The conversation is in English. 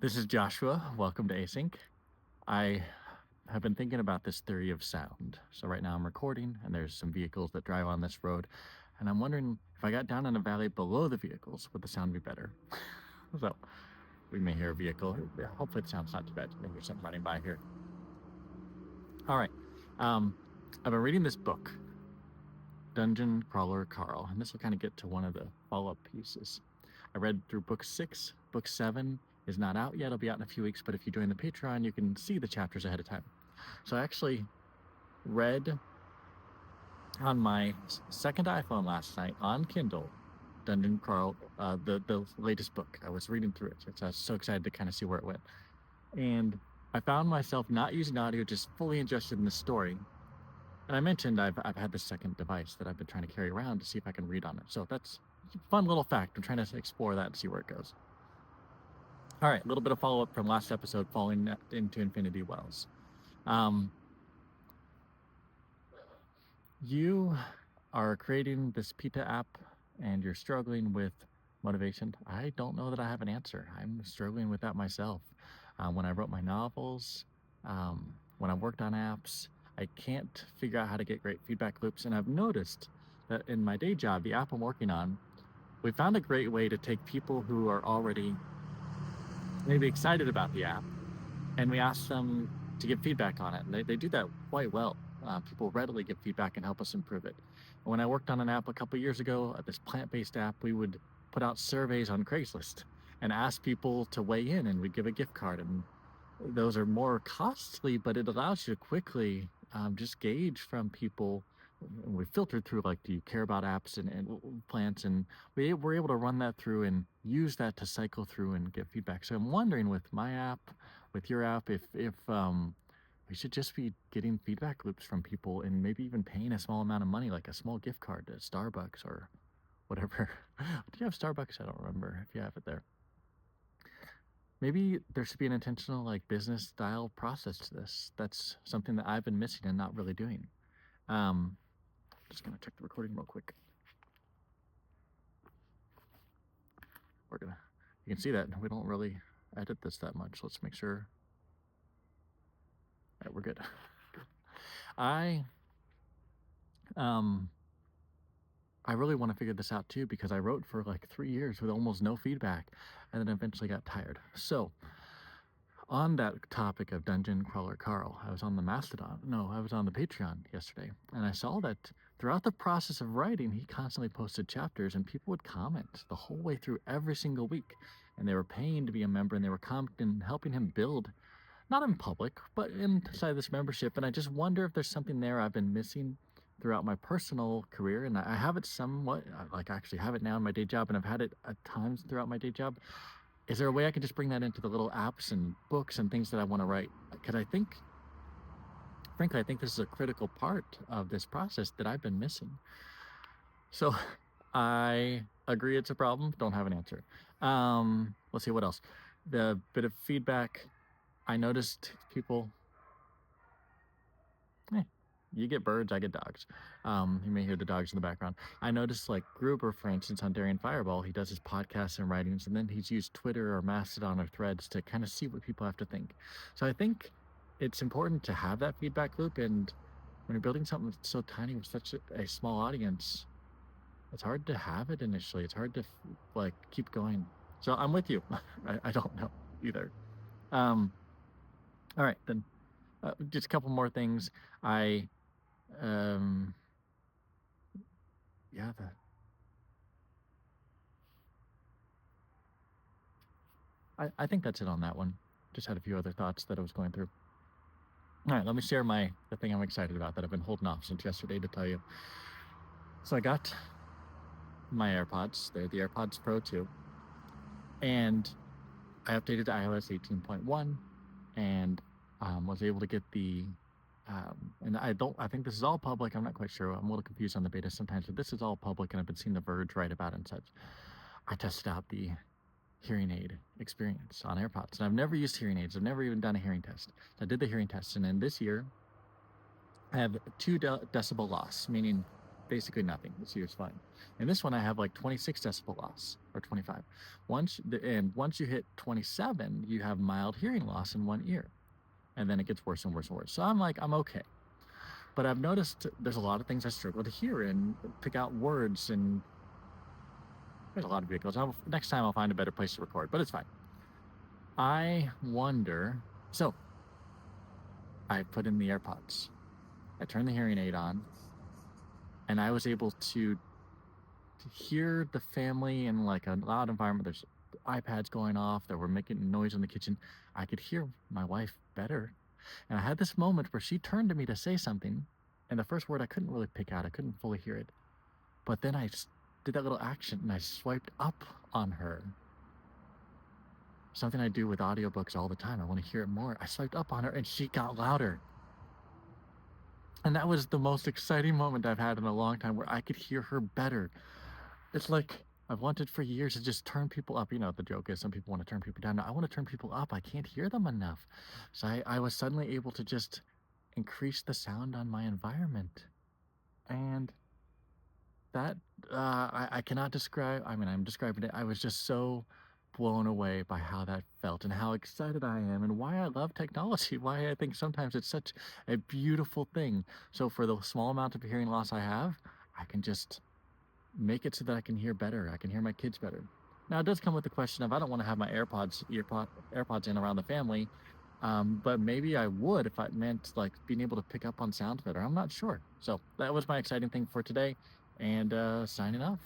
This is Joshua. Welcome to Async. I have been thinking about this theory of sound. So right now I'm recording and there's some vehicles that drive on this road. And I'm wondering if I got down in a valley below the vehicles, would the sound be better? So we may hear a vehicle. Hopefully the sound's not too bad. Maybe there's something running by here. All right. Um, I've been reading this book, Dungeon Crawler Carl, and this will kind of get to one of the follow-up pieces. I read through book 6. Book 7 is not out yet. It'll be out in a few weeks, but if you join the Patreon, you can see the chapters ahead of time. So I actually read on my second iPhone last night on Kindle, Dungeon Crawl, the latest book. I was reading through it. So I was so excited to kind of see where it went. And I found myself not using audio, just fully interested in the story. And I mentioned I've had this second device that I've been trying to carry around to see if I can read on it. So that's a fun little fact. I'm trying to explore that and see where it goes. All right, a little bit of follow-up from last episode, falling into infinity wells. You are creating this Pita app and you're struggling with motivation. I don't know that I have an answer. I'm struggling with that myself. When I wrote my novels, when I worked on apps, I can't figure out how to get great feedback loops. And I've noticed that in my day job, the app I'm working on, we found a great way to take people who are already maybe excited about the app and we ask them to give feedback on it. And they do that quite well. People readily give feedback and help us improve it. When I worked on an app a couple years ago, this plant-based app, we would put out surveys on Craigslist and ask people to weigh in, and we'd give a gift card. And those are more costly, but it allows you to quickly just gauge from people. We filtered through, like, do you care about apps and plants? And we were able to run that through and use that to cycle through and get feedback. So I'm wondering with my app, with your app, if we should just be getting feedback loops from people and maybe even paying a small amount of money, like a small gift card to Starbucks or whatever. Do you have Starbucks? I don't remember if you have it there. Maybe there should be an intentional, like, business style process to this. That's something that I've been missing and not really doing. Just gonna check the recording real quick. You can see that we don't really edit this that much. Let's make sure. All right, we're good. I really want to figure this out too, because I wrote for like 3 years with almost no feedback and then eventually got tired. So on that topic of Dungeon Crawler Carl, I was on the Patreon yesterday, and I saw that throughout the process of writing, he constantly posted chapters, and people would comment the whole way through every single week, and they were paying to be a member, and they were commenting and helping him build, not in public, but inside this membership. And I just wonder if there's something there I've been missing throughout my personal career, and I have it somewhat, like I actually have it now in my day job, and I've had it at times throughout my day job. Is there a way I can just bring that into the little apps and books and things that I want to write? Because frankly, I think this is a critical part of this process that I've been missing. So I agree it's a problem. Don't have an answer. Let's see what else. The bit of feedback, I noticed people. You get birds, I get dogs. You may hear the dogs in the background. I noticed, like, Gruber, for instance, on Daring Fireball, he does his podcasts and writings, and then he's used Twitter or Mastodon or Threads to kind of see what people have to think. So I think it's important to have that feedback loop, and when you're building something so tiny with such a small audience, it's hard to have it initially. It's hard to, like, keep going. So I'm with you. I don't know either. All right, then. Just a couple more things. I think that's it on that one. Just had a few other thoughts that I was going through. All right, let me share the thing I'm excited about that I've been holding off since yesterday to tell you. So I got my AirPods. They're the AirPods Pro 2. And I updated to iOS 18.1 and was able to get the and I think this is all public. I'm not quite sure. I'm a little confused on the beta sometimes, but this is all public, and I've been seeing The Verge write about it and such. I tested out the hearing aid experience on AirPods, and I've never used hearing aids. I've never even done a hearing test. So I did the hearing test, and then this year I have 2 decibel loss, meaning basically nothing. This ear's fine. And this one, I have like 26 decibel loss or 25. Once you hit 27, you have mild hearing loss in one ear, and then it gets worse and worse and worse. So I'm like, I'm okay. But I've noticed there's a lot of things I struggle to hear and pick out words, and there's a lot of vehicles. Next time I'll find a better place to record, but it's fine. I wonder. So I put in the AirPods. I turned the hearing aid on, and I was able to hear the family in like a loud environment. There's iPads going off that were making noise in the kitchen. I could hear my wife better. And I had this moment where she turned to me to say something. And the first word I couldn't really pick out, I couldn't fully hear it. But then did that little action and I swiped up on her. Something I do with audiobooks all the time. I want to hear it more. I swiped up on her and she got louder. And that was the most exciting moment I've had in a long time where I could hear her better. It's like I've wanted for years to just turn people up. You know, the joke is some people want to turn people down. No, I want to turn people up. I can't hear them enough. So I was suddenly able to just increase the sound on my environment. And that I cannot describe. I mean, I'm describing it. I was just so blown away by how that felt and how excited I am and why I love technology, why I think sometimes it's such a beautiful thing. So for the small amount of hearing loss I have, I can just make it so that I can hear better. I can hear my kids better. Now it does come with the question of I don't want to have my AirPods in around the family, but maybe I would if it meant like being able to pick up on sounds better. I'm not sure. So that was my exciting thing for today, and signing off.